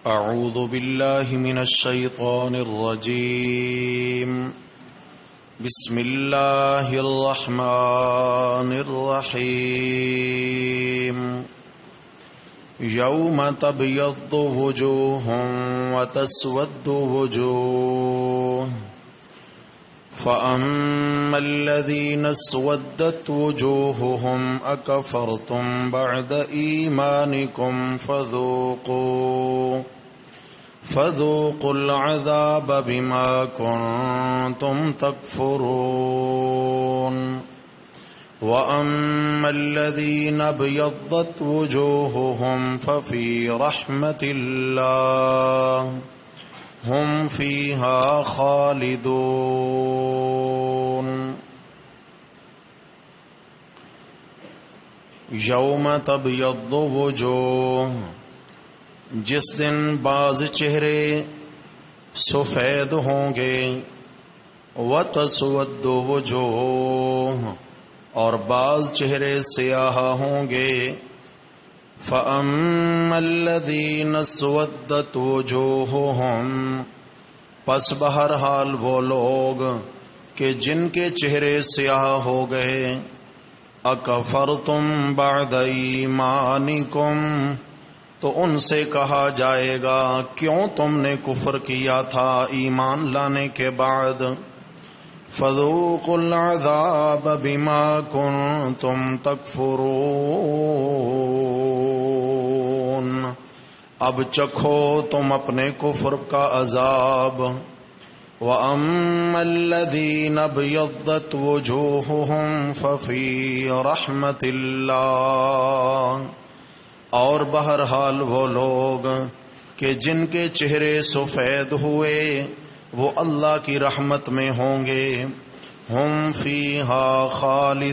أعوذ بالله من الشيطان الرجيم. بسم الله الرحمن الرحيم. يوم تبيض وجوه وتسود وجوه فأما الذين اسودت وجوههم أكفرتم بعد إيمانكم فذوقوا العذاب بما كنتم تكفرون. وأما الذين ابيضت وجوههم ففي رحمة الله هم فيها خالدون. یوم تبیض وجوہ، جس دن بعض چہرے سفید ہوں گے، وتسود وجوہ، اور بعض چہرے سیاہ ہوں گے. فَأَمَّا الَّذِينَ اسْوَدَّتْ وُجُوهُهُمْ، پس بہرحال وہ لوگ کہ جن کے چہرے سیاہ ہو گئے، اکفرتم بعد ایمانکم، تو ان سے کہا جائے گا کیوں تم نے کفر کیا تھا ایمان لانے کے بعد. فذوقوا العذاب بما کنتم تکفرون، اب چکھو تم اپنے کفر کا عذاب. وَأَمَّا الَّذِينَ ابْيَضَّتْ وُجُوهُهُمْ فَفِي رَحْمَةِ اللَّهِ، اور بہرحال وہ لوگ کہ جن کے چہرے سفید ہوئے وہ اللہ کی رحمت میں ہوں گے. ہم فیہا خالدون،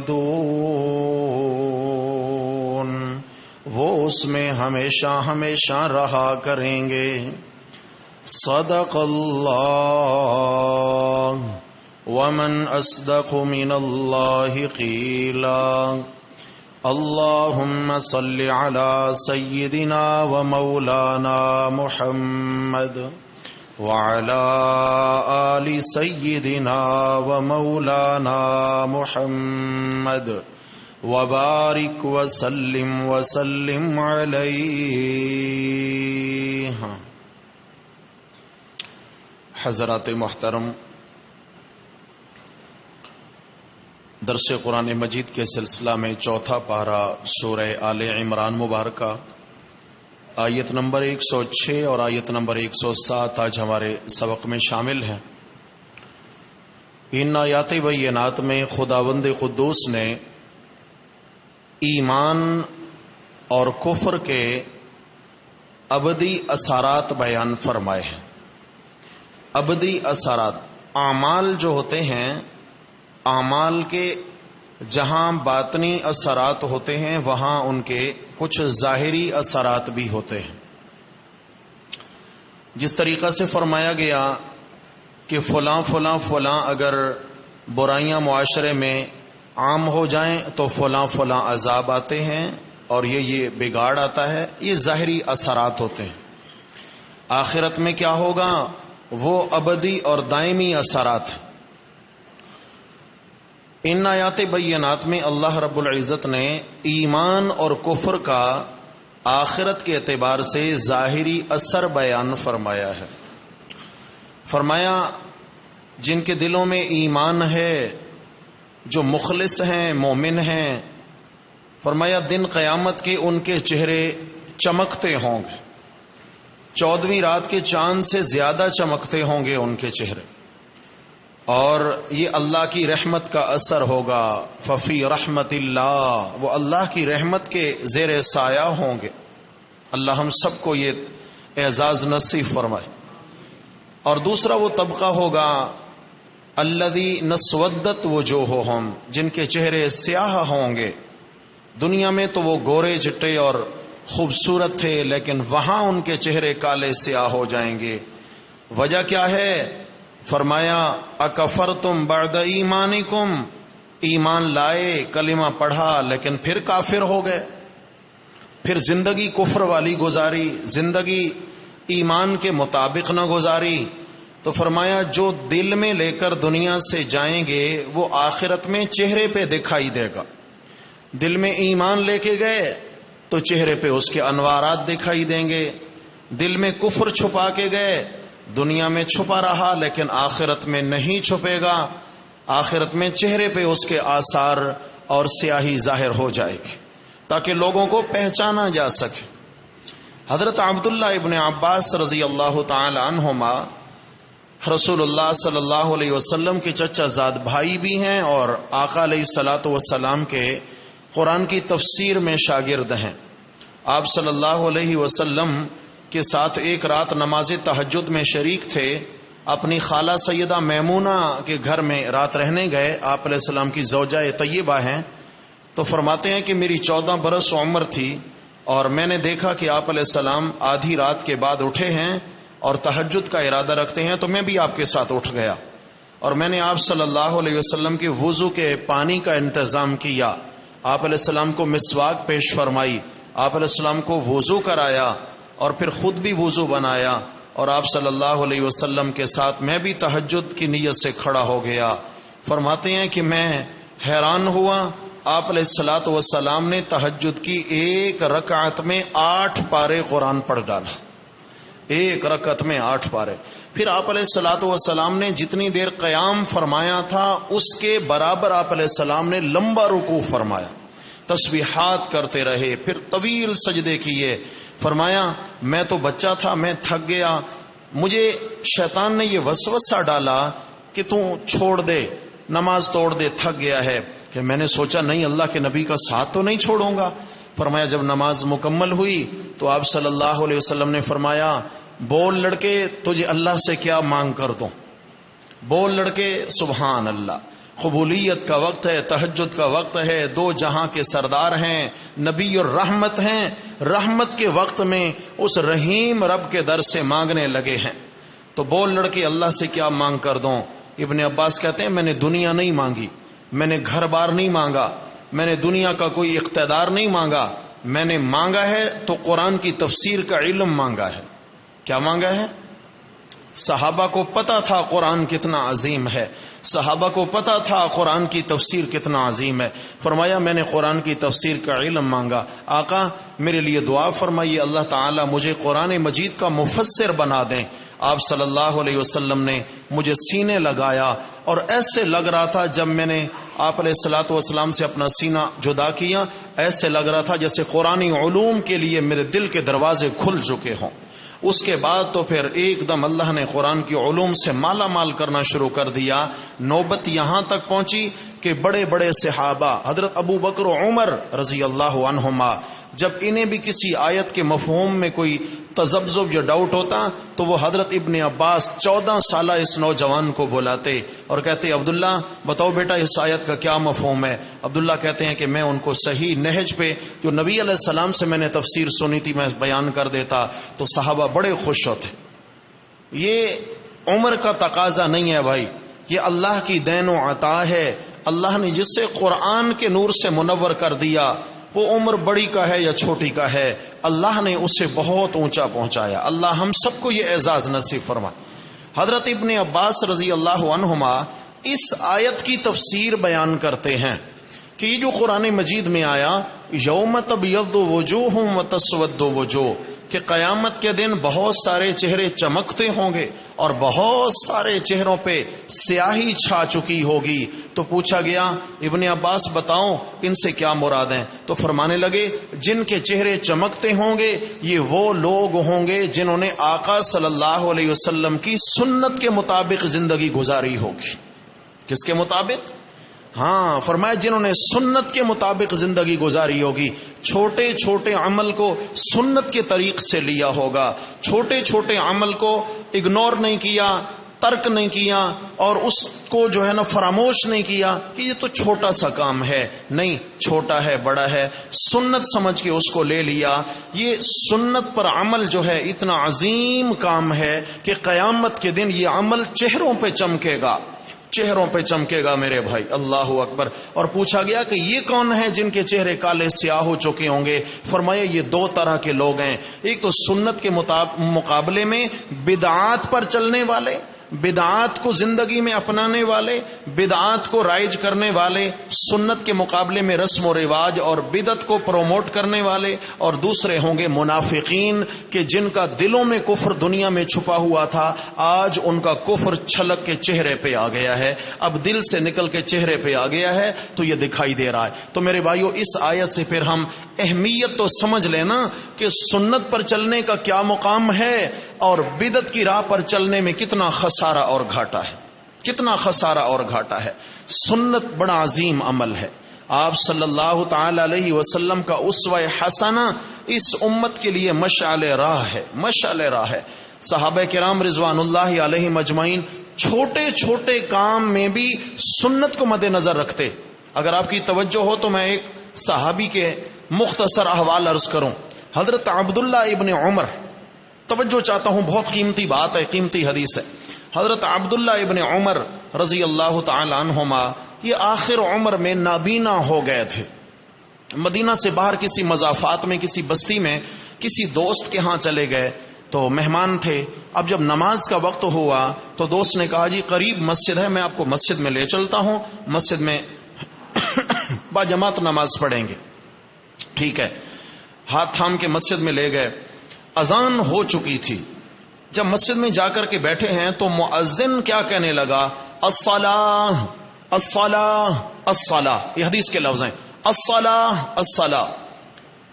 وہ اس میں ہمیشہ ہمیشہ رہا کریں گے. صدق اللہ، ومن اصدق من اللہ قیلا. اللہم صل علی سیدنا و مولانا محمد وعلى آل سيدنا ومولانا محمد وبارك وسلم عليه. حضرات محترم، درس قرآن مجید کے سلسلہ میں چوتھا پارہ سورہ آل عمران مبارکہ، آیت نمبر 106 اور آیت نمبر 107 آج ہمارے سبق میں شامل ہیں. ان آیات بینات میں خداوند قدوس نے ایمان اور کفر کے ابدی اثرات بیان فرمائے ہیں. ابدی اثرات، اعمال جو ہوتے ہیں، اعمال کے جہاں باطنی اثرات ہوتے ہیں وہاں ان کے کچھ ظاہری اثرات بھی ہوتے ہیں. جس طریقہ سے فرمایا گیا کہ فلاں فلاں فلاں اگر برائیاں معاشرے میں عام ہو جائیں تو فلاں فلاں عذاب آتے ہیں اور یہ بگاڑ آتا ہے، یہ ظاہری اثرات ہوتے ہیں. آخرت میں کیا ہوگا؟ وہ ابدی اور دائمی اثرات ہیں. ان آیات بینات میں اللہ رب العزت نے ایمان اور کفر کا آخرت کے اعتبار سے ظاہری اثر بیان فرمایا ہے. فرمایا جن کے دلوں میں ایمان ہے، جو مخلص ہیں، مومن ہیں، فرمایا دن قیامت کے ان کے چہرے چمکتے ہوں گے، 14ویں رات کے چاند سے زیادہ چمکتے ہوں گے ان کے چہرے، اور یہ اللہ کی رحمت کا اثر ہوگا. ففی رحمت اللہ، وہ اللہ کی رحمت کے زیر سایہ ہوں گے. اللہ ہم سب کو یہ اعزاز نصیب فرمائے. اور دوسرا وہ طبقہ ہوگا الذین اسودت وجوہہم، جن کے چہرے سیاہ ہوں گے. دنیا میں تو وہ گورے چٹے اور خوبصورت تھے، لیکن وہاں ان کے چہرے کالے سیاہ ہو جائیں گے. وجہ کیا ہے؟ فرمایا اکفرتم بعد ایمانکم، ایمان لائے، کلمہ پڑھا، لیکن پھر کافر ہو گئے، پھر زندگی کفر والی گزاری، زندگی ایمان کے مطابق نہ گزاری تو فرمایا جو دل میں لے کر دنیا سے جائیں گے وہ آخرت میں چہرے پہ دکھائی دے گا. دل میں ایمان لے کے گئے تو چہرے پہ اس کے انوارات دکھائی دیں گے. دل میں کفر چھپا کے گئے دنیا میں چھپا رہا لیکن آخرت میں نہیں چھپے گا. آخرت میں چہرے پہ اس کے آثار اور سیاہی ظاہر ہو جائے گی تاکہ لوگوں کو پہچانا جا سکے. حضرت عبداللہ ابن عباس رضی اللہ تعالی عنہما رسول اللہ صلی اللہ علیہ وسلم کے چچا زاد بھائی بھی ہیں اور آقا علیہ الصلوۃ والسلام کے قرآن کی تفسیر میں شاگرد ہیں. آپ صلی اللہ علیہ وسلم کے ساتھ ایک رات نماز تہجد میں شریک تھے. اپنی خالہ سیدہ میمونہ کے گھر میں رات رہنے گئے. آپ علیہ السلام کی زوجہ طیبہ ہیں. تو فرماتے ہیں کہ میری 14 برس عمر تھی اور میں نے دیکھا کہ آپ علیہ السلام آدھی رات کے بعد اٹھے ہیں اور تہجد کا ارادہ رکھتے ہیں. تو میں بھی آپ کے ساتھ اٹھ گیا اور میں نے آپ صلی اللہ علیہ وسلم کے وضو کے پانی کا انتظام کیا. آپ علیہ السلام کو مسواک پیش فرمائی. آپ علیہ السلام کو وضو کرایا اور پھر خود بھی وضو بنایا اور آپ صلی اللہ علیہ وسلم کے ساتھ میں بھی تہجد کی نیت سے کھڑا ہو گیا. فرماتے ہیں کہ میں حیران ہوا. آپ علیہ الصلوۃ والسلام نے تہجد کی ایک رکعت میں 8 پارے قرآن پڑھ ڈالا. ایک رکعت میں 8 پارے. پھر آپ علیہ الصلوۃ والسلام نے جتنی دیر قیام فرمایا تھا اس کے برابر آپ علیہ السلام نے لمبا رکوع فرمایا. تسبیحات کرتے رہے پھر طویل سجدے کیے. فرمایا میں تو بچہ تھا میں تھک گیا. مجھے شیطان نے یہ وسوسہ ڈالا کہ تو چھوڑ دے نماز توڑ دے تھک گیا ہے. کہ میں نے سوچا نہیں اللہ کے نبی کا ساتھ تو نہیں چھوڑوں گا. فرمایا جب نماز مکمل ہوئی تو آپ صلی اللہ علیہ وسلم نے فرمایا بول لڑکے تجھے اللہ سے کیا مانگ کر دوں. بول لڑکے سبحان اللہ. قبولیت کا وقت ہے تہجد کا وقت ہے. 2 جہاں کے سردار ہیں نبی اور رحمت ہیں. رحمت کے وقت میں اس رحیم رب کے در سے مانگنے لگے ہیں. تو بول لڑکے اللہ سے کیا مانگ کر دوں. ابن عباس کہتے ہیں میں نے دنیا نہیں مانگی, میں نے گھر بار نہیں مانگا, میں نے دنیا کا کوئی اقتدار نہیں مانگا. میں نے مانگا ہے تو قرآن کی تفسیر کا علم مانگا ہے. کیا مانگا ہے؟ صحابہ کو پتا تھا قرآن کتنا عظیم ہے. صحابہ کو پتا تھا قرآن کی تفسیر کتنا عظیم ہے. فرمایا میں نے قرآن کی تفسیر کا علم مانگا. آقا میرے لیے دعا فرمائیے اللہ تعالیٰ مجھے قرآن مجید کا مفسر بنا دیں. آپ صلی اللہ علیہ وسلم نے مجھے سینے لگایا اور ایسے لگ رہا تھا جب میں نے آپ علیہ الصلوۃ والسلام سے اپنا سینہ جدا کیا ایسے لگ رہا تھا جیسے قرآنی علوم کے لیے میرے دل کے دروازے کھل چکے ہوں. اس کے بعد تو پھر ایک دم اللہ نے قرآن کی علوم سے مالا مال کرنا شروع کر دیا. نوبت یہاں تک پہنچی کہ بڑے بڑے صحابہ حضرت ابو بکر و عمر رضی اللہ عنہما جب انہیں بھی کسی آیت کے مفہوم میں کوئی تذبذب یا ڈاؤٹ ہوتا تو وہ حضرت ابن عباس 14 سالہ اس نوجوان کو بلاتے اور کہتے عبداللہ بتاؤ بیٹا اس آیت کا کیا مفہوم ہے. عبداللہ کہتے ہیں کہ میں ان کو صحیح نہج پہ جو نبی علیہ السلام سے میں نے تفسیر سنی تھی میں بیان کر دیتا تو صحابہ بڑے خوش ہوتے. یہ عمر کا تقاضا نہیں ہے بھائی, یہ اللہ کی دین و عطا ہے. اللہ نے جس سے قرآن کے نور سے منور کر دیا وہ عمر بڑی کا ہے یا چھوٹی کا ہے اللہ نے اسے بہت اونچا پہنچایا. اللہ ہم سب کو یہ اعزاز نصیب فرمائے. حضرت ابن عباس رضی اللہ عنہما اس آیت کی تفسیر بیان کرتے ہیں کہ یہ جو قرآن مجید میں آیا یوم تبیض وجوہ وتسود وجوہ کہ قیامت کے دن بہت سارے چہرے چمکتے ہوں گے اور بہت سارے چہروں پہ سیاہی چھا چکی ہوگی. تو پوچھا گیا ابن عباس بتاؤ ان سے کیا مراد ہیں. تو فرمانے لگے جن کے چہرے چمکتے ہوں گے یہ وہ لوگ ہوں گے جنہوں نے آقا صلی اللہ علیہ وسلم کی سنت کے مطابق زندگی گزاری ہوگی. کس کے مطابق؟ ہاں فرمایا جنہوں نے سنت کے مطابق زندگی گزاری ہوگی. چھوٹے چھوٹے عمل کو سنت کے طریق سے لیا ہوگا. چھوٹے چھوٹے عمل کو اگنور نہیں کیا, ترک نہیں کیا اور اس کو جو ہے نا فراموش نہیں کیا کہ یہ تو چھوٹا سا کام ہے. نہیں, چھوٹا ہے بڑا ہے سنت سمجھ کے اس کو لے لیا. یہ سنت پر عمل جو ہے اتنا عظیم کام ہے کہ قیامت کے دن یہ عمل چہروں پہ چمکے گا. چہروں پہ چمکے گا میرے بھائی، اللہ اکبر۔ اور پوچھا گیا کہ یہ کون ہیں جن کے چہرے کالے سیاہ ہو چکے ہوں گے؟ فرمایا یہ دو طرح کے لوگ ہیں، ایک تو سنت کے مقابلے میں بدعات پر چلنے والے، بدعات کو زندگی میں اپنانے والے، بدعات کو رائج کرنے والے، سنت کے مقابلے میں رسم و رواج اور بدعت کو پروموٹ کرنے والے، اور دوسرے ہوں گے منافقین کہ جن کا دلوں میں کفر دنیا میں چھپا ہوا تھا، آج ان کا کفر چھلک کے چہرے پہ آ گیا ہے، اب دل سے نکل کے چہرے پہ آ گیا ہے تو یہ دکھائی دے رہا ہے۔ تو میرے بھائیو، اس آیت سے پھر ہم اہمیت تو سمجھ لینا کہ سنت پر چلنے کا کیا مقام ہے اور بدعت کی راہ پر چلنے میں کتنا خسارہ اور گھاٹا ہے، کتنا خسارہ اور گھاٹا ہے۔ سنت بڑا عظیم عمل ہے، آپ صلی اللہ تعالی علیہ وسلم کا اسوہ حسنہ اس امت کے لیے مشعل راہ ہے، مشعل راہ ہے۔ صحابہ کرام رضوان اللہ علیہم اجمعین چھوٹے چھوٹے کام میں بھی سنت کو مد نظر رکھتے۔ اگر آپ کی توجہ ہو تو میں ایک صحابی کے مختصر احوال عرض کروں۔ حضرت عبداللہ ابن عمر، توجہ چاہتا ہوں، بہت قیمتی بات ہے، قیمتی حدیث ہے۔ حضرت عبداللہ ابن عمر رضی اللہ تعالی عنہما یہ آخر عمر میں نابینا ہو گئے تھے۔ مدینہ سے باہر کسی مضافات میں، کسی بستی میں کسی دوست کے ہاں چلے گئے تو مہمان تھے۔ اب جب نماز کا وقت ہوا تو دوست نے کہا جی قریب مسجد ہے، میں آپ کو مسجد میں لے چلتا ہوں، مسجد میں باجماعت نماز پڑھیں گے۔ ٹھیک ہے، ہاتھ تھام کے مسجد میں لے گئے۔ اذان ہو چکی تھی۔ جب مسجد میں جا کر کے بیٹھے ہیں تو مؤذن کیا کہنے لگا؟ الصلاۃ الصلاۃ الصلاۃ، یہ حدیث کے لفظ ہیں، الصلاۃ الصلاۃ۔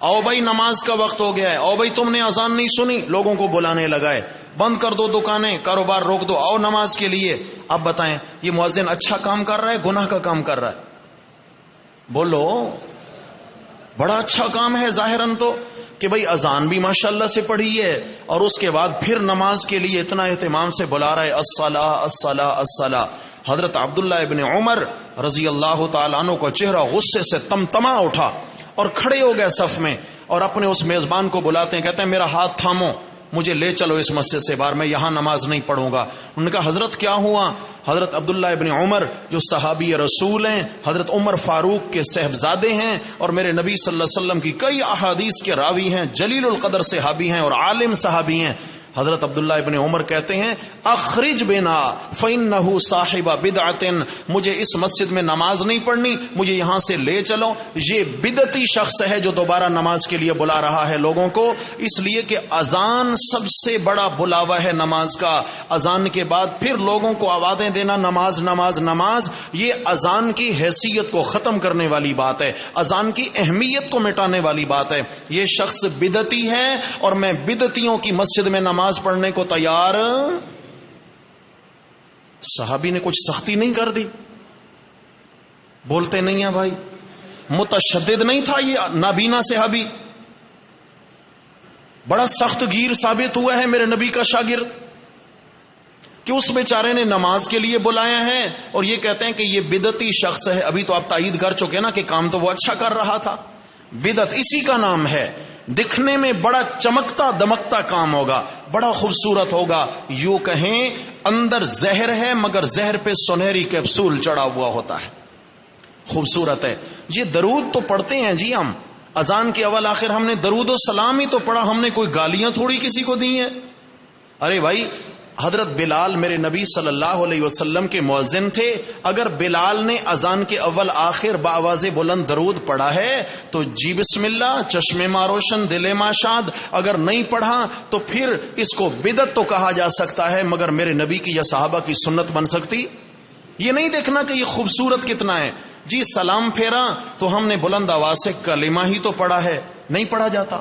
آؤ بھائی نماز کا وقت ہو گیا ہے، آؤ بھائی تم نے اذان نہیں سنی، لوگوں کو بلانے لگائے، بند کر دو دکانیں، کاروبار روک دو، آؤ نماز کے لیے۔ اب بتائیں یہ مؤذن اچھا کام کر رہا ہے، گناہ کا کام کر رہا ہے؟ بولو، بڑا اچھا کام ہے ظاہراً تو کہ بھئی اذان بھی ماشاءاللہ سے پڑھی ہے اور اس کے بعد پھر نماز کے لیے اتنا اہتمام سے بلا رہا ہے، الصلاۃ الصلاۃ الصلاۃ۔ حضرت عبداللہ ابن عمر رضی اللہ تعالیٰ عنہ کا چہرہ غصے سے تمتما اٹھا اور کھڑے ہو گئے صف میں، اور اپنے اس میزبان کو بلاتے ہیں، کہتے ہیں میرا ہاتھ تھامو، مجھے لے چلو اس مسجد سے باہر، میں یہاں نماز نہیں پڑھوں گا۔ انہوں نے کہا حضرت کیا ہوا؟ حضرت عبداللہ ابن عمر جو صحابی رسول ہیں، حضرت عمر فاروق کے صاحبزادے ہیں اور میرے نبی صلی اللہ علیہ وسلم کی کئی احادیث کے راوی ہیں، جلیل القدر صحابی ہیں اور عالم صحابی ہیں۔ حضرت عبداللہ ابن عمر کہتے ہیں اخرج بنا فإنہ صاحب بدعت، مجھے اس مسجد میں نماز نہیں پڑھنی، مجھے یہاں سے لے چلو، یہ بدعتی شخص ہے جو دوبارہ نماز کے لیے بلا رہا ہے لوگوں کو۔ اس لیے کہ اذان سب سے بڑا بلاوا ہے نماز کا، اذان کے بعد پھر لوگوں کو آوازیں دینا نماز نماز نماز، یہ اذان کی حیثیت کو ختم کرنے والی بات ہے، اذان کی اہمیت کو مٹانے والی بات ہے۔ یہ شخص بدعتی ہے اور میں بدعتیوں کی مسجد میں نماز پڑھنے کو تیار۔ صحابی نے کچھ سختی نہیں کر دی، بولتے نہیں ہیں بھائی، متشدد نہیں تھا یہ نابینا صحابی، بڑا سخت گیر ثابت ہوا ہے میرے نبی کا شاگرد کہ اس بیچارے نے نماز کے لیے بلایا ہے اور یہ کہتے ہیں کہ یہ بدعتی شخص ہے۔ ابھی تو آپ تائید کر چکے نا کہ کام تو وہ اچھا کر رہا تھا، بدعت اسی کا نام ہے، دکھنے میں بڑا چمکتا دمکتا کام ہوگا، بڑا خوبصورت ہوگا، یوں کہیں اندر زہر ہے مگر زہر پہ سنہری کیپسول چڑھا ہوا ہوتا ہے، خوبصورت ہے۔ یہ درود تو پڑھتے ہیں جی ہم، اذان کے اول آخر ہم نے درود و سلام ہی تو پڑھا، ہم نے کوئی گالیاں تھوڑی کسی کو دی ہیں۔ ارے بھائی حضرت بلال میرے نبی صلی اللہ علیہ وسلم کے مؤذن تھے، اگر بلال نے اذان کے اول آخر بآواز بلند درود پڑھا ہے تو جی بسم اللہ، چشم ما روشن دل ما شاد، اگر نہیں پڑھا تو پھر اس کو بدعت تو کہا جا سکتا ہے، مگر میرے نبی کی یا صحابہ کی سنت بن سکتی؟ یہ نہیں دیکھنا کہ یہ خوبصورت کتنا ہے جی، سلام پھیرا تو ہم نے بلند آواز سے کلمہ ہی تو پڑھا ہے، نہیں پڑھا جاتا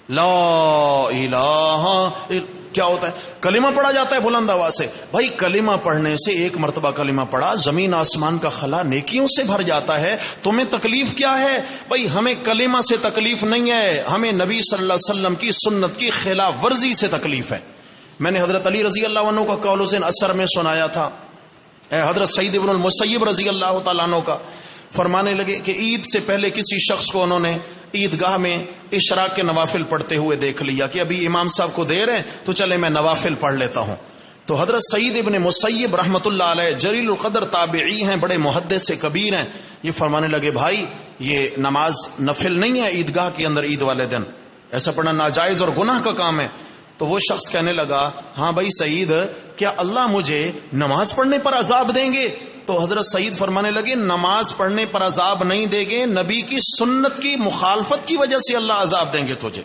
لا الہ، کیا ہوتا ہے؟ کلمہ پڑھا جاتا ہے بلند آواز سے۔ بھائی کلمہ پڑھنے سے، ایک مرتبہ کلمہ پڑھا، زمین آسمان کا خلا نیکیوں سے بھر جاتا ہے، تمہیں تکلیف کیا ہے؟ بھائی ہمیں کلمہ سے تکلیف نہیں ہے، ہمیں نبی صلی اللہ علیہ وسلم کی سنت کی خلاف ورزی سے تکلیف ہے۔ میں نے حضرت علی رضی اللہ عنہ کا قول حسین اثر میں سنایا تھا، حضرت سعید ابن المسیب رضی اللہ تعالیٰ عنہ کا، فرمانے لگے کہ عید سے پہلے کسی شخص کو انہوں نے عیدگاہ میں اشراق کے نوافل پڑھتے ہوئے دیکھ لیا کہ ابھی امام صاحب کو دیر ہے تو چلے میں نوافل پڑھ لیتا ہوں۔ تو حضرت سعید ابن مسیب رحمت اللہ علیہ جلیل القدر تابعی ہیں، بڑے محدث کبیر ہیں، یہ فرمانے لگے بھائی یہ نماز نفل نہیں ہے عیدگاہ کے اندر عید والے دن، ایسا پڑھنا ناجائز اور گناہ کا کام ہے۔ تو وہ شخص کہنے لگا ہاں بھائی سعید، کیا اللہ مجھے نماز پڑھنے پر عذاب دیں گے؟ تو حضرت سعید فرمانے لگے نماز پڑھنے پر عذاب نہیں دیں گے، نبی کی سنت کی مخالفت کی وجہ سے اللہ عذاب دیں گے تجھے،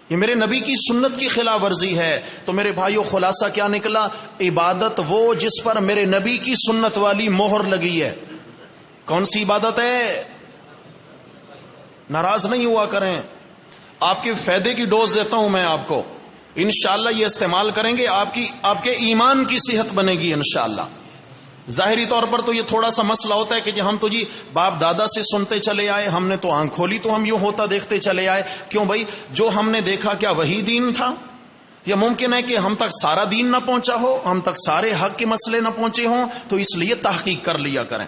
یہ میرے نبی کی سنت کی خلاف ورزی ہے۔ تو میرے بھائیو خلاصہ کیا نکلا؟ عبادت وہ جس پر میرے نبی کی سنت والی مہر لگی ہے۔ کون سی عبادت ہے؟ ناراض نہیں ہوا کریں، آپ کے فائدے کی ڈوز دیتا ہوں میں آپ کو، انشاءاللہ یہ استعمال کریں گے آپ کے ایمان کی صحت بنے گی انشاءاللہ۔ ظاہری طور پر تو یہ تھوڑا سا مسئلہ ہوتا ہے کہ ہم تو جی باپ دادا سے سنتے چلے آئے، ہم نے تو آنکھ کھولی تو ہم یوں ہوتا دیکھتے چلے آئے۔ کیوں بھائی؟ جو ہم نے دیکھا کیا وہی دین تھا؟ یا ممکن ہے کہ ہم تک سارا دین نہ پہنچا ہو، ہم تک سارے حق کے مسئلے نہ پہنچے ہوں، تو اس لیے تحقیق کر لیا کریں۔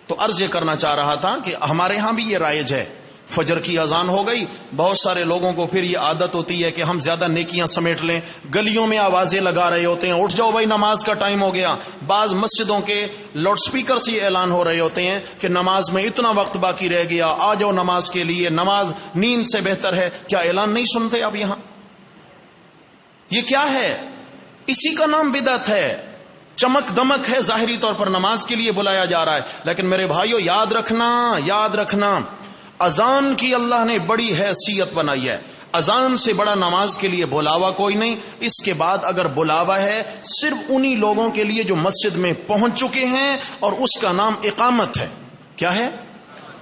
تو عرض یہ کرنا چاہ رہا تھا کہ ہمارے ہاں بھی یہ رائج ہے، فجر کی اذان ہو گئی، بہت سارے لوگوں کو پھر یہ عادت ہوتی ہے کہ ہم زیادہ نیکیاں سمیٹ لیں، گلیوں میں آوازیں لگا رہے ہوتے ہیں اٹھ جاؤ بھائی نماز کا ٹائم ہو گیا۔ بعض مسجدوں کے لاؤڈ سپیکر سے یہ اعلان ہو رہے ہوتے ہیں کہ نماز میں اتنا وقت باقی رہ گیا، آ جاؤ نماز کے لیے، نماز نیند سے بہتر ہے۔ کیا اعلان نہیں سنتے اب یہاں؟ یہ کیا ہے؟ اسی کا نام بدعت ہے، چمک دمک ہے، ظاہری طور پر نماز کے لیے بلایا جا رہا ہے، لیکن میرے بھائیو یاد رکھنا اذان کی اللہ نے بڑی حیثیت بنائی ہے۔ اذان سے بڑا نماز کے لیے بلاوا کوئی نہیں۔ اس کے بعد اگر بلاوا ہے صرف انہی لوگوں کے لیے جو مسجد میں پہنچ چکے ہیں، اور اس کا نام اقامت ہے۔ کیا ہے؟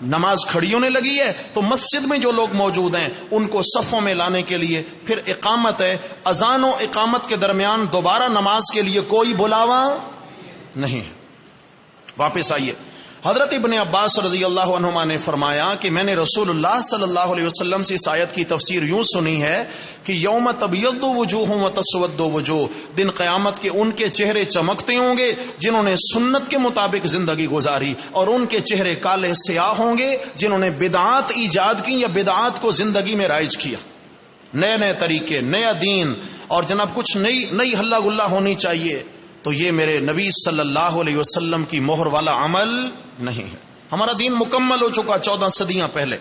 نماز کھڑی ہونے لگی ہے تو مسجد میں جو لوگ موجود ہیں ان کو صفوں میں لانے کے لیے پھر اقامت ہے۔ اذان و اقامت کے درمیان دوبارہ نماز کے لیے کوئی بلاوا نہیں ہے۔ واپس آئیے، حضرت ابن عباس رضی اللہ عنہما نے فرمایا کہ میں نے رسول اللہ صلی اللہ علیہ وسلم سے اس آیت کی تفسیر یوں سنی ہے کہ یوم تبیض وجوہ و تسود وجوہ، دن قیامت کے ان کے چہرے چمکتے ہوں گے جنہوں نے سنت کے مطابق زندگی گزاری، اور ان کے چہرے کالے سیاہ ہوں گے جنہوں نے بدعات ایجاد کی یا بدعات کو زندگی میں رائج کیا، نئے طریقے، نیا دین، اور جناب کچھ نئی ہلا گلا ہونی چاہیے۔ تو یہ میرے نبی صلی اللہ علیہ وسلم کی مہر والا عمل نہیں ہے۔ ہمارا دین مکمل ہو چکا 14 صدیاں پہلے،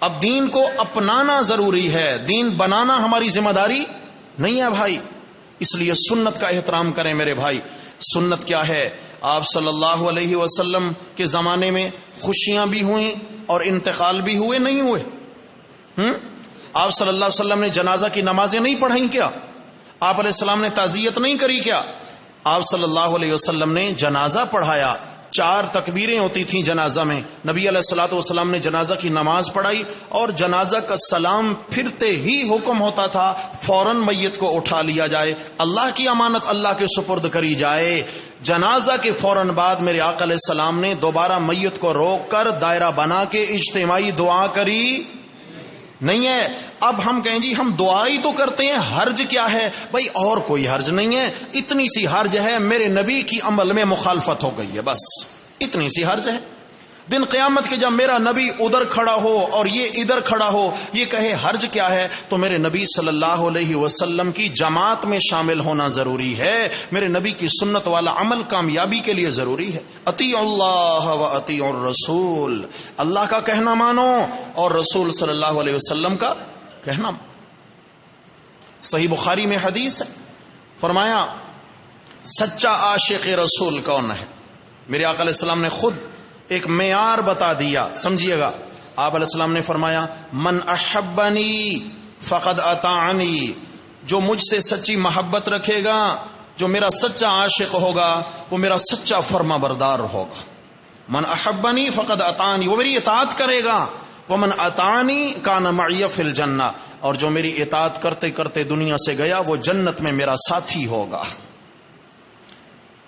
اب دین کو اپنانا ضروری ہے، دین بنانا ہماری ذمہ داری نہیں ہے بھائی۔ اس لیے سنت کا احترام کریں میرے بھائی۔ سنت کیا ہے؟ آپ صلی اللہ علیہ وسلم کے زمانے میں خوشیاں بھی ہوئیں اور انتقال بھی ہوئے، نہیں ہوئے؟ آپ صلی اللہ علیہ وسلم نے جنازہ کی نمازیں نہیں پڑھائیں کیا؟ آپ علیہ السلام نے تعزیت نہیں کری کیا؟ آپ صلی اللہ علیہ وسلم نے جنازہ پڑھایا، 4 تکبیریں ہوتی تھیں جنازہ میں، نبی علیہ الصلوۃ والسلام نے جنازہ کی نماز پڑھائی، اور جنازہ کا سلام پھرتے ہی حکم ہوتا تھا فوراً میت کو اٹھا لیا جائے، اللہ کی امانت اللہ کے سپرد کری جائے۔ جنازہ کے فوراً بعد میرے آقا علیہ السلام نے دوبارہ میت کو روک کر دائرہ بنا کے اجتماعی دعا کری نہیں ہے۔ اب ہم کہیں جی ہم دعائی تو کرتے ہیں، حرج کیا ہے؟ بھائی اور کوئی حرج نہیں ہے، اتنی سی حرج ہے میرے نبی کی عمل میں مخالفت ہو گئی ہے، بس اتنی سی حرج ہے۔ دن قیامت کے جب میرا نبی ادھر کھڑا ہو اور یہ ادھر کھڑا ہو، یہ کہے حرج کیا ہے، تو میرے نبی صلی اللہ علیہ وسلم کی جماعت میں شامل ہونا ضروری ہے۔ میرے نبی کی سنت والا عمل کامیابی کے لیے ضروری ہے۔ اطیعوا اللہ و اطیعوا الرسول، اللہ کا کہنا مانو اور رسول صلی اللہ علیہ وسلم کا کہنا۔ صحیح بخاری میں حدیث ہے، فرمایا سچا عاشق رسول کون ہے؟ میرے آقا علیہ السلام نے خود ایک معیار بتا دیا، سمجھیے گا۔ آپ علیہ السلام نے فرمایا من احبنی فقد اطاعنی، جو مجھ سے سچی محبت رکھے گا، جو میرا سچا عاشق ہوگا، وہ میرا سچا فرما بردار ہوگا۔ من احبنی فقد اطاعنی، وہ میری اطاعت کرے گا۔ ومن اطاعنی کان معی فی الجنہ، اور جو میری اطاعت کرتے کرتے دنیا سے گیا وہ جنت میں میرا ساتھی ہوگا۔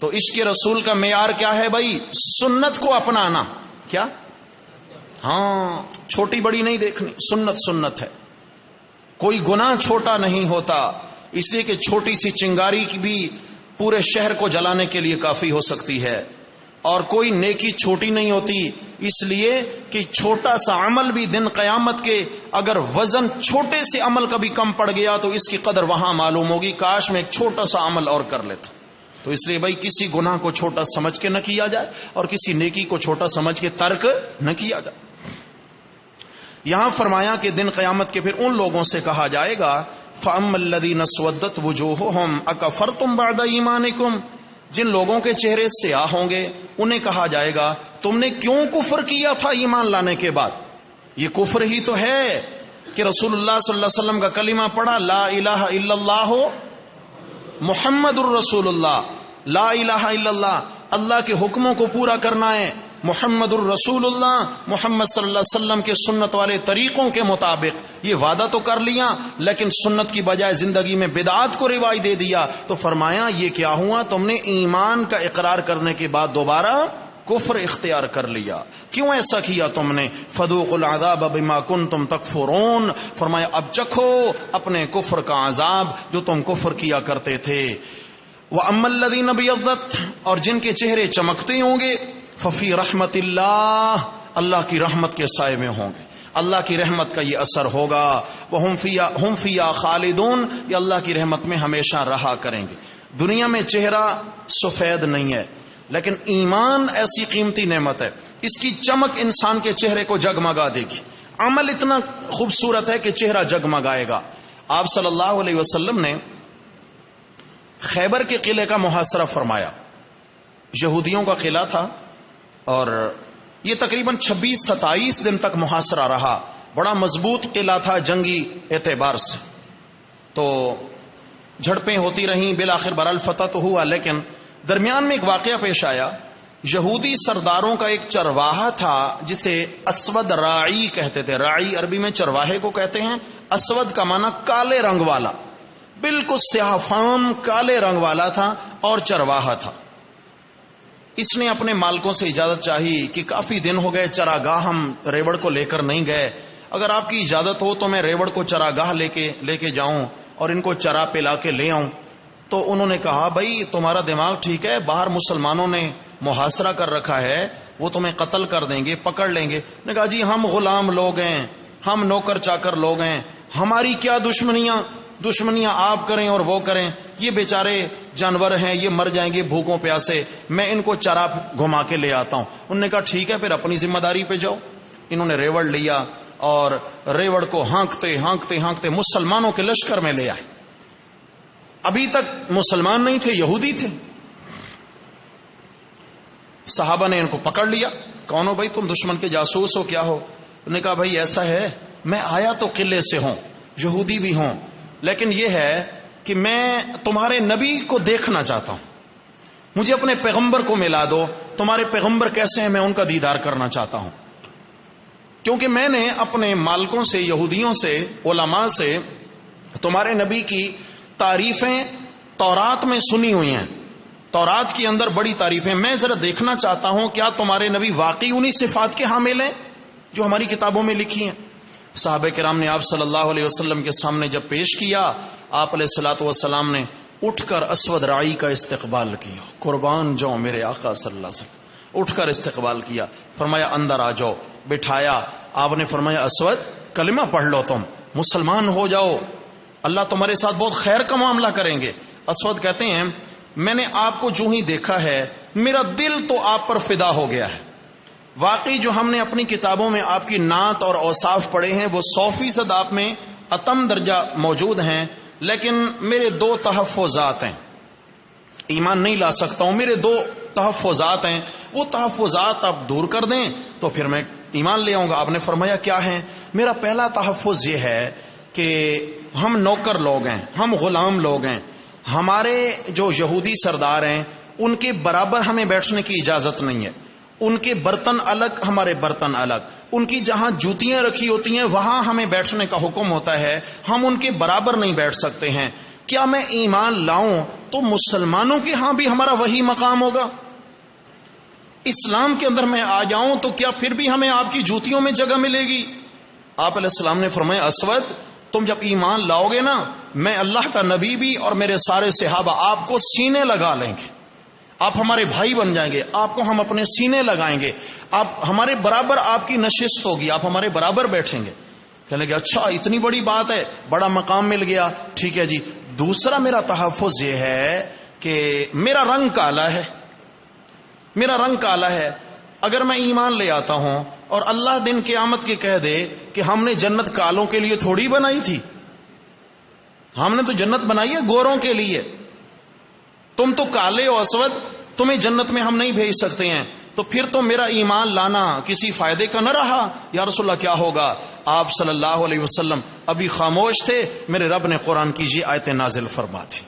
تو عشق رسول کا معیار کیا ہے بھائی؟ سنت کو اپنانا۔ کیا؟ ہاں، چھوٹی بڑی نہیں دیکھنی، سنت سنت ہے، کوئی گناہ چھوٹا نہیں ہوتا، اس لیے کہ چھوٹی سی چنگاری کی بھی پورے شہر کو جلانے کے لیے کافی ہو سکتی ہے، اور کوئی نیکی چھوٹی نہیں ہوتی اس لیے کہ چھوٹا سا عمل بھی دن قیامت کے اگر وزن چھوٹے سے عمل کا بھی کم پڑ گیا تو اس کی قدر وہاں معلوم ہوگی، کاش میں ایک چھوٹا سا عمل اور کر لیتا. تو اس لیے بھائی کسی گناہ کو چھوٹا سمجھ کے نہ کیا جائے اور کسی نیکی کو چھوٹا سمجھ کے ترک نہ کیا جائے. یہاں فرمایا کہ دن قیامت کے پھر ان لوگوں سے کہا جائے گا فَأَمَّا الَّذِينَ اسْوَدَّتْ وُجُوهُهُمْ أَكَفَرْتُمْ بَعْدَ إِيمَانِكُمْ، جن لوگوں کے چہرے سیاہ ہوں گے انہیں کہا جائے گا تم نے کیوں کفر کیا تھا ایمان لانے کے بعد؟ یہ کفر ہی تو ہے کہ رسول اللہ صلی اللہ علیہ وسلم کا کلمہ پڑھا، لا الہ الا اللہ محمد الرسول اللہ، لا الہ الا اللہ، اللہ کے حکموں کو پورا کرنا ہے، محمد الرسول اللہ، محمد صلی اللہ علیہ وسلم کے سنت والے طریقوں کے مطابق. یہ وعدہ تو کر لیا لیکن سنت کی بجائے زندگی میں بدعات کو رواج دے دیا. تو فرمایا یہ کیا ہوا، تم نے ایمان کا اقرار کرنے کے بعد دوبارہ کفر اختیار کر لیا. کیوں ایسا کیا تم نے؟ فذوقوا العذاب بما کنتم تکفرون، فرمایا اب چکھو اپنے کفر کا عذاب جو تم کفر کیا کرتے تھے. وَأَمَّا الَّذِينَ ابْيَضَّتْ، اور جن کے چہرے چمکتے ہوں گے، ففی رحمت اللہ، اللہ کی رحمت کے سائے میں ہوں گے، اللہ کی رحمت کا یہ اثر ہوگا. ہم فیہا خالدون، یہ اللہ کی رحمت میں ہمیشہ رہا کریں گے. دنیا میں چہرہ سفید نہیں ہے لیکن ایمان ایسی قیمتی نعمت ہے، اس کی چمک انسان کے چہرے کو جگمگا دے گی. عمل اتنا خوبصورت ہے کہ چہرہ جگمگائے گا. آپ صلی اللہ علیہ وسلم نے خیبر کے قلعے کا محاصرہ فرمایا. یہودیوں کا قلعہ تھا اور یہ تقریباً 26-27 دن تک محاصرہ رہا. بڑا مضبوط قلعہ تھا جنگی اعتبار سے. تو جھڑپیں ہوتی رہیں، بالآخر بہرحال فتح تو ہوا، لیکن درمیان میں ایک واقعہ پیش آیا. یہودی سرداروں کا ایک چرواہا تھا جسے اسود راعی کہتے تھے. راعی عربی میں چرواہے کو کہتے ہیں. اسود کا معنی کالے رنگ والا، بالکل سیاہ فام کالے رنگ والا تھا اور چرواہا تھا. اس نے اپنے مالکوں سے اجازت چاہی کہ کافی دن ہو گئے چراگاہ ہم ریوڑ کو لے کر نہیں گئے، اگر آپ کی اجازت ہو تو میں ریوڑ کو چراگاہ لے کے جاؤں اور ان کو چرا پلا کے لے آؤں. تو انہوں نے کہا بھائی تمہارا دماغ ٹھیک ہے، باہر مسلمانوں نے محاصرہ کر رکھا ہے، وہ تمہیں قتل کر دیں گے، پکڑ لیں گے. نے کہا جی ہم غلام لوگ ہیں، ہم نوکر چاکر لوگ ہیں، ہماری کیا دشمنیاں آپ کریں اور وہ کریں، یہ بیچارے جانور ہیں، یہ مر جائیں گے بھوکوں پیاسے، میں ان کو چرا گھما کے لے آتا ہوں. انہوں نے کہا ٹھیک ہے پھر اپنی ذمہ داری پہ جاؤ. انہوں نے ریوڑ لیا اور ریوڑ کو ہانکتے مسلمانوں کے لشکر میں لے آئے. ابھی تک مسلمان نہیں تھے، یہودی تھے. صحابہ نے ان کو پکڑ لیا. کون ہو بھائی تم؟ دشمن کے جاسوس ہو، کیا ہو؟ انہوں نے کہا بھائی ایسا ہے، میں آیا تو قلعے سے ہوں، یہودی بھی ہوں، لیکن یہ ہے کہ میں تمہارے نبی کو دیکھنا چاہتا ہوں، مجھے اپنے پیغمبر کو ملا دو، تمہارے پیغمبر کیسے ہیں میں ان کا دیدار کرنا چاہتا ہوں. کیونکہ میں نے اپنے مالکوں سے، یہودیوں سے، علماء سے تمہارے نبی کی تعریفیں تورات میں سنی ہوئی ہیں، تورات کے اندر بڑی تعریفیں، میں ذرا دیکھنا چاہتا ہوں کیا تمہارے نبی واقعی انہی صفات کے حامل ہیں جو ہماری کتابوں میں لکھی ہیں. صحابہ کرام نے آپ صلی اللہ علیہ وسلم کے سامنے جب پیش کیا، آپ علیہ الصلوۃ والسلام نے اٹھ کر اسود راعی کا استقبال کیا. قربان جاؤں میرے آقا صلی اللہ علیہ وسلم، اٹھ کر استقبال کیا. فرمایا اندر آ جاؤ، بٹھایا. آپ نے فرمایا اسود کلمہ پڑھ لو، تم مسلمان ہو جاؤ، اللہ تمہارے ساتھ بہت خیر کا معاملہ کریں گے. اسود کہتے ہیں میں نے آپ کو جو ہی دیکھا ہے میرا دل تو آپ پر فدا ہو گیا ہے. واقعی جو ہم نے اپنی کتابوں میں آپ کی نعت اور اوصاف پڑھے ہیں وہ 100% آپ میں اتم درجہ موجود ہیں، لیکن میرے 2 تحفظات ہیں، ایمان نہیں لا سکتا ہوں، میرے 2 تحفظات ہیں، وہ تحفظات آپ دور کر دیں تو پھر میں ایمان لے آؤں گا. آپ نے فرمایا کیا ہے؟ میرا پہلا تحفظ یہ ہے کہ ہم نوکر لوگ ہیں، ہم غلام لوگ ہیں، ہمارے جو یہودی سردار ہیں ان کے برابر ہمیں بیٹھنے کی اجازت نہیں ہے. ان کے برتن الگ، ہمارے برتن الگ، ان کی جہاں جوتیاں رکھی ہوتی ہیں وہاں ہمیں بیٹھنے کا حکم ہوتا ہے، ہم ان کے برابر نہیں بیٹھ سکتے ہیں. کیا میں ایمان لاؤں تو مسلمانوں کے ہاں بھی ہمارا وہی مقام ہوگا؟ اسلام کے اندر میں آ جاؤں تو کیا پھر بھی ہمیں آپ کی جوتیوں میں جگہ ملے گی؟ آپ علیہ السلام نے فرمایا اسود تم جب ایمان لاؤ گے نا، میں اللہ کا نبی بھی اور میرے سارے صحابہ آپ کو سینے لگا لیں گے، آپ ہمارے بھائی بن جائیں گے، آپ کو ہم اپنے سینے لگائیں گے، آپ ہمارے برابر، آپ کی نشست ہوگی، آپ ہمارے برابر بیٹھیں گے۔ کہنے لگے اچھا اتنی بڑی بات ہے، بڑا مقام مل گیا، ٹھیک ہے جی۔ دوسرا میرا تحفظ یہ ہے کہ میرا رنگ کالا ہے، میرا رنگ کالا ہے، اگر میں ایمان لے آتا ہوں اور اللہ دن قیامت کے کہہ دے کہ ہم نے جنت کالوں کے لیے تھوڑی بنائی تھی، ہم نے تو جنت بنائی ہے گوروں کے لیے، تم تو کالے و اسود، تمہیں جنت میں ہم نہیں بھیج سکتے ہیں، تو پھر تو میرا ایمان لانا کسی فائدے کا نہ رہا۔ یا رسول اللہ کیا ہوگا؟ آپ صلی اللہ علیہ وسلم ابھی خاموش تھے، میرے رب نے قرآن کی یہ آیت نازل فرما تھی،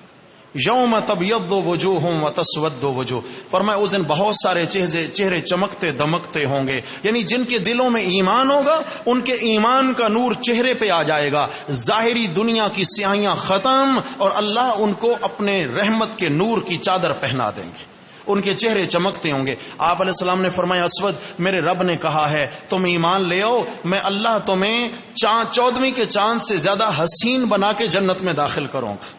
یوم تبیض وجوہ وتسود وجوہ، فرمایا اس دن بہت سارے چہرے چمکتے دمکتے ہوں گے، یعنی جن کے دلوں میں ایمان ہوگا ان کے ایمان کا نور چہرے پہ آ جائے گا، ظاہری دنیا کی سیاہیاں ختم، اور اللہ ان کو اپنے رحمت کے نور کی چادر پہنا دیں گے، ان کے چہرے چمکتے ہوں گے۔ آپ علیہ السلام نے فرمایا اسود میرے رب نے کہا ہے تم ایمان لے آؤ، میں اللہ تمہیں 14ویں کے چاند سے زیادہ حسین بنا کے جنت میں داخل کروں گا،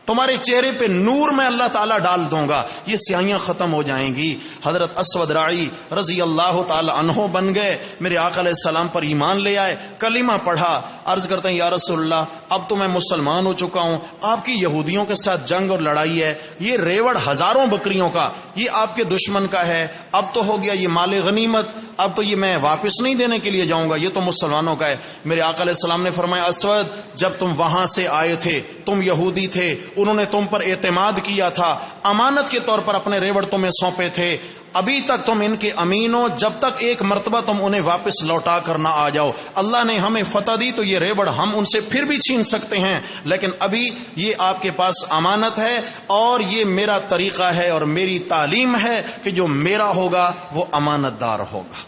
تمہارے چہرے پہ نور میں اللہ تعالیٰ ڈال دوں گا، یہ سیاہیاں ختم ہو جائیں گی۔ حضرت اسود راعی رضی اللہ تعالی عنہ بن گئے، میرے آقا علیہ السلام پر ایمان لے آئے، کلمہ پڑھا، عرض کرتے ہیں یا رسول اللہ اب تو میں مسلمان ہو چکا ہوں، آپ کی یہودیوں کے ساتھ جنگ اور لڑائی ہے، یہ ریوڑ ہزاروں بکریوں کا یہ آپ کے دشمن کا ہے، اب تو ہو گیا یہ مال غنیمت، اب تو یہ میں واپس نہیں دینے کے لیے جاؤں گا، یہ تو مسلمانوں کا ہے۔ میرے آقا علیہ السلام نے فرمایا اسود جب تم وہاں سے آئے تھے تم یہودی تھے، انہوں نے تم پر اعتماد کیا تھا، امانت کے طور پر اپنے ریوڑ تمہیں سونپے تھے، ابھی تک تم ان کے امین ہو، جب تک ایک مرتبہ تم انہیں واپس لوٹا کر نہ آ جاؤ، اللہ نے ہمیں فتح دی تو یہ ریوڑ ہم ان سے پھر بھی چھین سکتے ہیں، لیکن ابھی یہ آپ کے پاس امانت ہے، اور یہ میرا طریقہ ہے اور میری تعلیم ہے کہ جو میرا ہوگا وہ امانت دار ہوگا،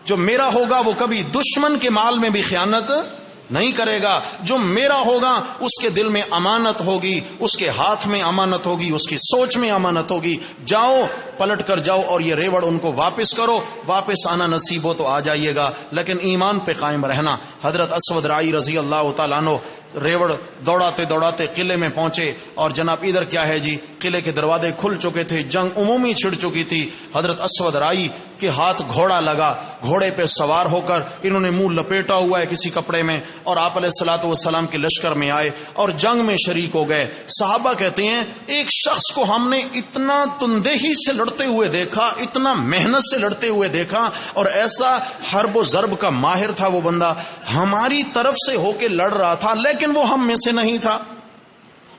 جو میرا ہوگا وہ کبھی دشمن کے مال میں بھی خیانت نہیں کرے گا، جو میرا ہوگا اس کے دل میں امانت ہوگی، اس کے ہاتھ میں امانت ہوگی، اس کی سوچ میں امانت ہوگی، جاؤ پلٹ کر جاؤ اور یہ ریوڑ ان کو واپس کرو، واپس آنا نصیب ہو تو آ جائیے گا، لیکن ایمان پہ قائم رہنا۔ حضرت اسود راعی رضی اللہ تعالیٰ عنہ ریوڑ دوڑاتے دوڑاتے قلعے میں پہنچے، اور جناب ادھر کیا ہے جی قلعے کے دروازے کھل چکے تھے، جنگ عمومی چھڑ چکی تھی۔ حضرت اسود راعی کے ہاتھ گھوڑا لگا، گھوڑے پہ سوار ہو کر انہوں نے منہ لپیٹا ہوا ہے کسی کپڑے میں، اور آپ علیہ الصلوۃ والسلام کے لشکر میں آئے اور جنگ میں شریک ہو گئے۔ صحابہ کہتے ہیں ایک شخص کو ہم نے اتنا تندہی سے لڑتے ہوئے دیکھا، اتنا محنت سے لڑتے ہوئے دیکھا، اور ایسا حرب و ضرب کا ماہر تھا وہ بندہ، ہماری طرف سے ہو کے لڑ رہا تھا لیکن وہ ہم میں سے نہیں تھا۔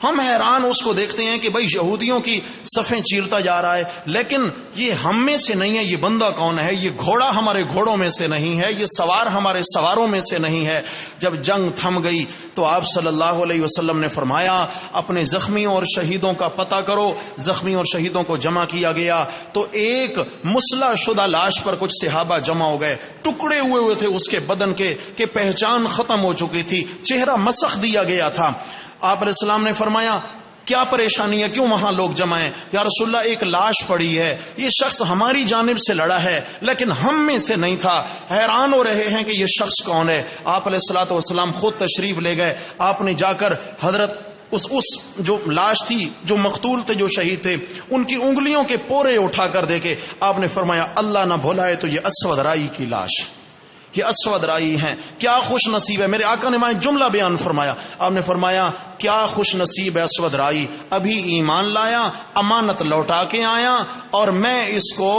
ہم حیران اس کو دیکھتے ہیں کہ بھائی یہودیوں کی صفیں چیرتا جا رہا ہے لیکن یہ ہم میں سے نہیں ہے، یہ بندہ کون ہے؟ یہ گھوڑا ہمارے گھوڑوں میں سے نہیں ہے، یہ سوار ہمارے سواروں میں سے نہیں ہے۔ جب جنگ تھم گئی تو آپ صلی اللہ علیہ وسلم نے فرمایا اپنے زخمیوں اور شہیدوں کا پتہ کرو۔ زخمیوں اور شہیدوں کو جمع کیا گیا تو ایک مسلح شدہ لاش پر کچھ صحابہ جمع ہو گئے، ٹکڑے ہوئے تھے اس کے بدن کے کہ پہچان ختم ہو چکی تھی، چہرہ مسخ دیا گیا تھا۔ آپ علیہ السلام نے فرمایا کیا پریشانی ہے، کیوں وہاں لوگ جمع ہیں؟ یا رسول اللہ ایک لاش پڑی ہے، یہ شخص ہماری جانب سے لڑا ہے لیکن ہم میں سے نہیں تھا، حیران ہو رہے ہیں کہ یہ شخص کون ہے۔ آپ علیہ الصلوۃ والسلام خود تشریف لے گئے، آپ نے جا کر حضرت اس جو لاش تھی، جو مقتول تھے، جو شہید تھے، ان کی انگلیوں کے پورے اٹھا کر دیکھے، آپ نے فرمایا اللہ نہ بھولائے تو یہ اسود رائی کی لاش، یہ اسود رائی ہیں، کیا خوش نصیب ہے۔ میرے آقا نے میں جملہ بیان فرمایا، آپ نے فرمایا کیا خوش نصیب ہے اسود رائی، ابھی ایمان لایا، امانت لوٹا کے آیا، اور میں اس کو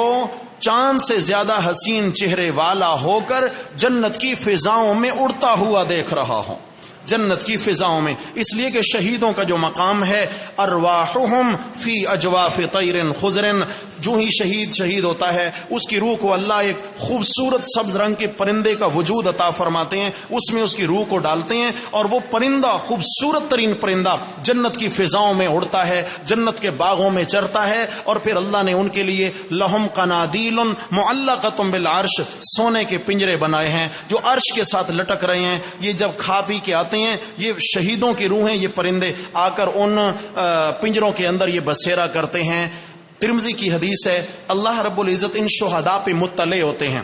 چاند سے زیادہ حسین چہرے والا ہو کر جنت کی فضاؤں میں اڑتا ہوا دیکھ رہا ہوں، جنت کی فضاؤں میں، اس لیے کہ شہیدوں کا جو مقام ہے ارواحہم فی اجواف طیر خضر، جو ہی شہید ہوتا ہے اس کی روح کو اللہ ایک خوبصورت سبز رنگ کے پرندے کا وجود عطا فرماتے ہیں، اس میں اس کی روح کو ڈالتے ہیں، اور وہ پرندہ خوبصورت ترین پرندہ جنت کی فضاؤں میں اڑتا ہے، جنت کے باغوں میں چرتا ہے، اور پھر اللہ نے ان کے لیے لہم قنادیل معلقۃ بالعرش، سونے کے پنجرے بنائے ہیں جو عرش کے ساتھ لٹک رہے ہیں۔ یہ جب کھا پی کے آتے ہیں، یہ شہیدوں کی روحیں، یہ پرندے آ کر ان پنجروں کے اندر یہ بسیرا کرتے ہیں۔ ترمذی کی حدیث ہے اللہ رب العزت ان شہداء پہ مطلع ہوتے ہیں،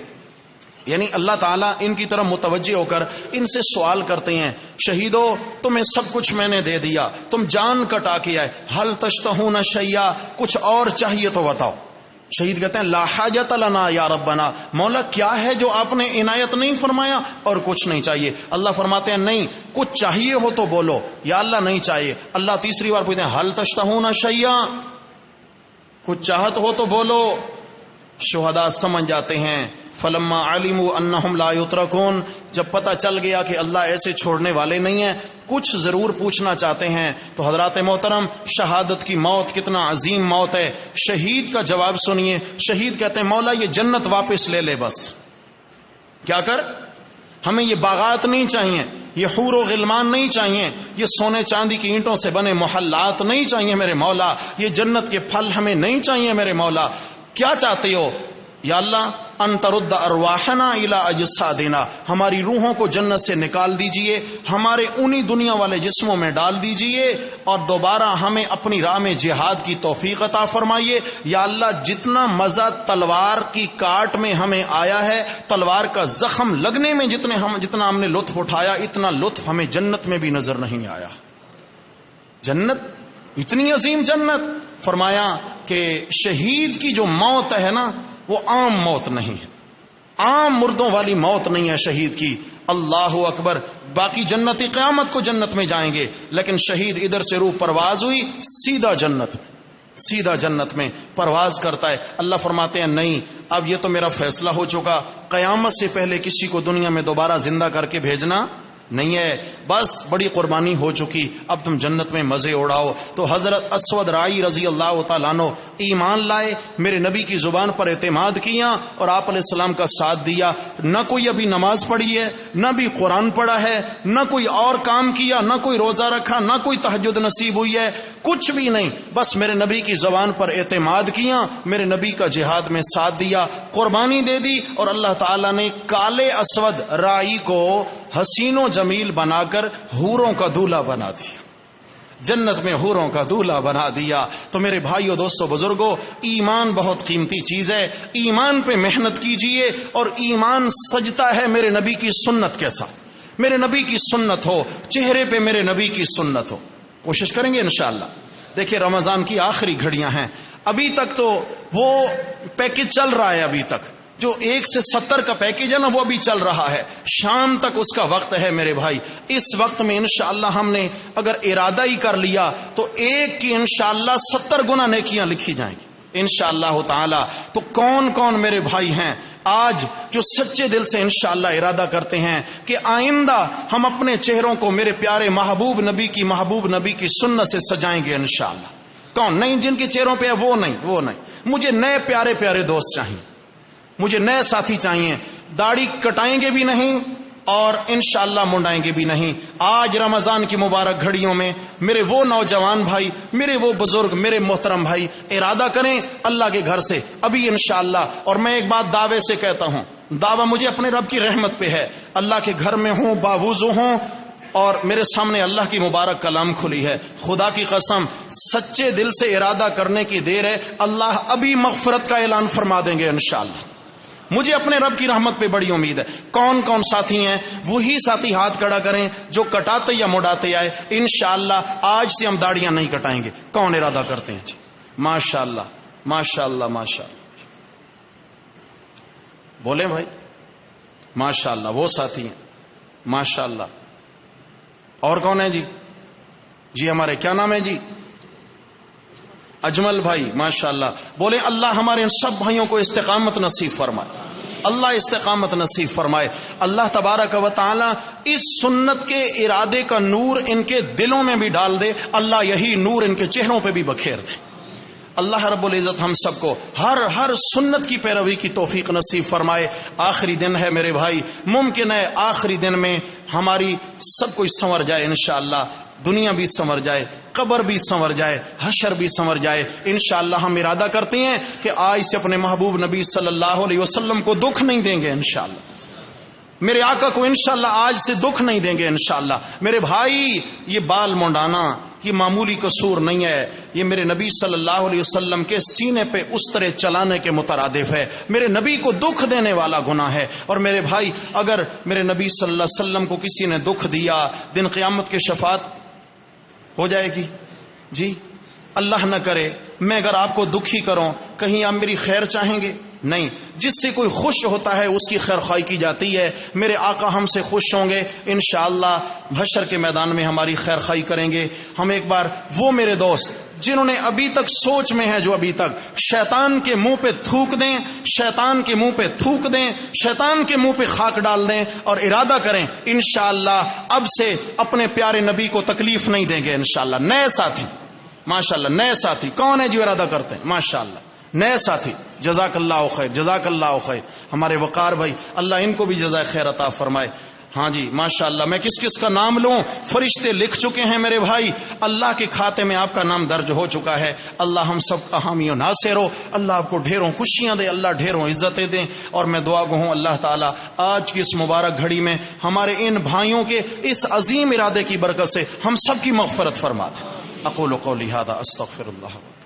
یعنی اللہ تعالیٰ ان کی طرف متوجہ ہو کر ان سے سوال کرتے ہیں، شہیدو تمہیں سب کچھ میں نے دے دیا، تم جان کٹا کے آئے، حل تشتہون شیئا، کچھ اور چاہیے تو بتاؤ۔ شہید کہتے ہیں لا حاجت لنا یا ربنا، مولا کیا ہے جو آپ نے عنایت نہیں فرمایا؟ اور کچھ نہیں چاہیے۔ اللہ فرماتے ہیں نہیں، کچھ چاہیے ہو تو بولو، یا اللہ نہیں چاہیے۔ اللہ تیسری بار پوچھتے ہیں حل تشتہون شیئا، کچھ چاہت ہو تو بولو۔ شہداء سمجھ جاتے ہیں، فلما علموا انہم لا یترکون، جب پتہ چل گیا کہ اللہ ایسے چھوڑنے والے نہیں ہیں، کچھ ضرور پوچھنا چاہتے ہیں۔ تو حضرات محترم، شہادت کی موت کتنا عظیم موت ہے۔ شہید کا جواب سنیے، شہید کہتے ہیں مولا یہ جنت واپس لے لے، بس کیا کر، ہمیں یہ باغات نہیں چاہیے، یہ حور و غلمان نہیں چاہیے، یہ سونے چاندی کی اینٹوں سے بنے محلات نہیں چاہیے میرے مولا، یہ جنت کے پھل ہمیں نہیں چاہیے میرے مولا۔ کیا چاہتے ہو؟ یا اللہ ان ترد ارواحنا الی اجسادنا، ہماری روحوں کو جنت سے نکال دیجئے، ہمارے انہی دنیا والے جسموں میں ڈال دیجئے، اور دوبارہ ہمیں اپنی راہ میں جہاد کی توفیق عطا فرمائیے۔ یا اللہ جتنا مزہ تلوار کی کاٹ میں ہمیں آیا ہے، تلوار کا زخم لگنے میں جتنا ہم نے لطف اٹھایا، اتنا لطف ہمیں جنت میں بھی نظر نہیں آیا۔ جنت اتنی عظیم جنت۔ فرمایا کہ شہید کی جو موت ہے نا، وہ عام موت نہیں ہے، عام مردوں والی موت نہیں ہے شہید کی۔ اللہ اکبر، باقی جنتی قیامت کو جنت میں جائیں گے، لیکن شہید ادھر سے روح پرواز ہوئی، سیدھا جنت میں، سیدھا جنت میں پرواز کرتا ہے۔ اللہ فرماتے ہیں نہیں، اب یہ تو میرا فیصلہ ہو چکا، قیامت سے پہلے کسی کو دنیا میں دوبارہ زندہ کر کے بھیجنا نہیں ہے، بس بڑی قربانی ہو چکی، اب تم جنت میں مزے اڑاؤ۔ تو حضرت اسود رائی رضی اللہ تعالیٰ عنہ ایمان لائے، میرے نبی کی زبان پر اعتماد کیا اور آپ علیہ السلام کا ساتھ دیا۔ نہ کوئی ابھی نماز پڑھی ہے، نہ بھی قرآن پڑھا ہے، نہ کوئی اور کام کیا، نہ کوئی روزہ رکھا، نہ کوئی تہجد نصیب ہوئی ہے، کچھ بھی نہیں، بس میرے نبی کی زبان پر اعتماد کیا، میرے نبی کا جہاد میں ساتھ دیا، قربانی دے دی، اور اللہ تعالیٰ نے کالے اسود رائی کو حسین و جمیل بنا کر حوروں کا دولہا بنا دیا، جنت میں حوروں کا دولہا بنا دیا۔ تو میرے بھائیو دوستو بزرگو، ایمان بہت قیمتی چیز ہے، ایمان پہ محنت کیجئے، اور ایمان سجتا ہے میرے نبی کی سنت کے ساتھ، میرے نبی کی سنت ہو، چہرے پہ میرے نبی کی سنت ہو۔ کوشش کریں گے انشاءاللہ۔ دیکھیں رمضان کی آخری گھڑیاں ہیں، ابھی تک تو وہ پیکج چل رہا ہے، ابھی تک جو 1 سے 70 کا پیکج ہے نا، وہ بھی چل رہا ہے، شام تک اس کا وقت ہے میرے بھائی۔ اس وقت میں انشاءاللہ ہم نے اگر ارادہ ہی کر لیا تو 1 کی انشاءاللہ 70 گنا نیکیاں لکھی جائیں گی انشاءاللہ تعالی۔ تو کون کون میرے بھائی ہیں آج جو سچے دل سے انشاءاللہ ارادہ کرتے ہیں کہ آئندہ ہم اپنے چہروں کو میرے پیارے محبوب نبی کی سنت سے سجائیں گے انشاءاللہ؟ کون؟ نہیں، جن کے چہروں پہ ہے وہ نہیں، مجھے نئے پیارے پیارے دوست چاہیے، مجھے نئے ساتھی چاہیے، داڑھی کٹائیں گے بھی نہیں اور انشاءاللہ منڈائیں گے بھی نہیں۔ آج رمضان کی مبارک گھڑیوں میں میرے وہ نوجوان بھائی، میرے وہ بزرگ، میرے محترم بھائی ارادہ کریں اللہ کے گھر سے ابھی انشاءاللہ۔ اور میں ایک بات دعوے سے کہتا ہوں، دعویٰ مجھے اپنے رب کی رحمت پہ ہے، اللہ کے گھر میں ہوں، باوضو ہوں، اور میرے سامنے اللہ کی مبارک کلام کھلی ہے، خدا کی قسم سچے دل سے ارادہ کرنے کی دیر ہے، اللہ ابھی مغفرت کا اعلان فرما دیں گے انشاءاللہ۔ مجھے اپنے رب کی رحمت پہ بڑی امید ہے۔ کون کون ساتھی ہیں؟ وہی ساتھی ہاتھ کھڑا کریں جو کٹاتے یا مڑاتے آئے۔ انشاءاللہ آج سے ہم داڑیاں نہیں کٹائیں گے۔ کون ارادہ کرتے ہیں؟ جی ماشاءاللہ ماشاءاللہ ماشاءاللہ، بولیں بھائی ماشاءاللہ۔ وہ ساتھی ہیں ماشاءاللہ۔ اور کون ہے جی؟ جی ہمارے کیا نام ہے جی؟ اجمل بھائی ماشاءاللہ۔ بولے اللہ ہمارے ان سب بھائیوں کو استقامت نصیب فرمائے، اللہ استقامت نصیب فرمائے۔ اللہ تبارک و تعالی اس سنت کے ارادے کا نور ان کے دلوں میں بھی ڈال دے، اللہ یہی نور ان کے چہروں پہ بھی بکھیر دے۔ اللہ رب العزت ہم سب کو ہر سنت کی پیروی کی توفیق نصیب فرمائے۔ آخری دن ہے میرے بھائی، ممکن ہے آخری دن میں ہماری سب کچھ سنور جائے انشاءاللہ، دنیا بھی سنور جائے، قبر بھی سنور جائے، حشر بھی سنور جائے انشاءاللہ۔ ہم ارادہ کرتے ہیں کہ آج سے اپنے محبوب نبی صلی اللہ علیہ وسلم کو دکھ نہیں دیں گے انشاءاللہ، میرے آقا کو انشاءاللہ آج سے دکھ نہیں دیں گے انشاءاللہ۔ میرے بھائی یہ بال منڈانا یہ معمولی قصور نہیں ہے، یہ میرے نبی صلی اللہ علیہ وسلم کے سینے پہ استرے چلانے کے مترادف ہے، میرے نبی کو دکھ دینے والا گناہ ہے۔ اور میرے بھائی، اگر میرے نبی صلی اللہ علیہ وسلم کو کسی نے دکھ دیا، دن قیامت کی شفاعت ہو جائے گی؟ جی اللہ نہ کرے میں اگر آپ کو دکھی کروں، کہیں آپ میری خیر چاہیں گے؟ نہیں۔ جس سے کوئی خوش ہوتا ہے اس کی خیر خواہی کی جاتی ہے۔ میرے آقا ہم سے خوش ہوں گے، انشاءاللہ حشر کے میدان میں ہماری خیر خواہی کریں گے۔ ہم ایک بار وہ میرے دوست جنہوں نے ابھی تک سوچ میں ہے، جو ابھی تک شیطان کے منہ پہ تھوک دیں، شیطان کے منہ پہ تھوک دیں، شیطان کے منہ پہ خاک ڈال دیں اور ارادہ کریں انشاءاللہ اب سے اپنے پیارے نبی کو تکلیف نہیں دیں گے انشاءاللہ۔ نئے ساتھی ماشاءاللہ، نئے ساتھی کون ہے جو ارادہ کرتے ہیں؟ ماشاءاللہ نئے ساتھی، جزاک اللہ خیر، جزاک اللہ خیر۔ ہمارے وقار بھائی، اللہ ان کو بھی جزائے خیر عطا فرمائے۔ ہاں جی ماشاءاللہ، میں کس کس کا نام لوں؟ فرشتے لکھ چکے ہیں میرے بھائی، اللہ کے کھاتے میں آپ کا نام درج ہو چکا ہے۔ اللہ ہم سب کا حامی و ناصر ہو، اللہ آپ کو ڈھیروں خوشیاں دے، اللہ ڈھیروں عزتیں دیں۔ اور میں دعا گو ہوں اللہ تعالیٰ آج کی اس مبارک گھڑی میں ہمارے ان بھائیوں کے اس عظیم ارادے کی برکت سے ہم سب کی مغفرت فرما دے۔ اقول قولی ھذا استغفر اللہ۔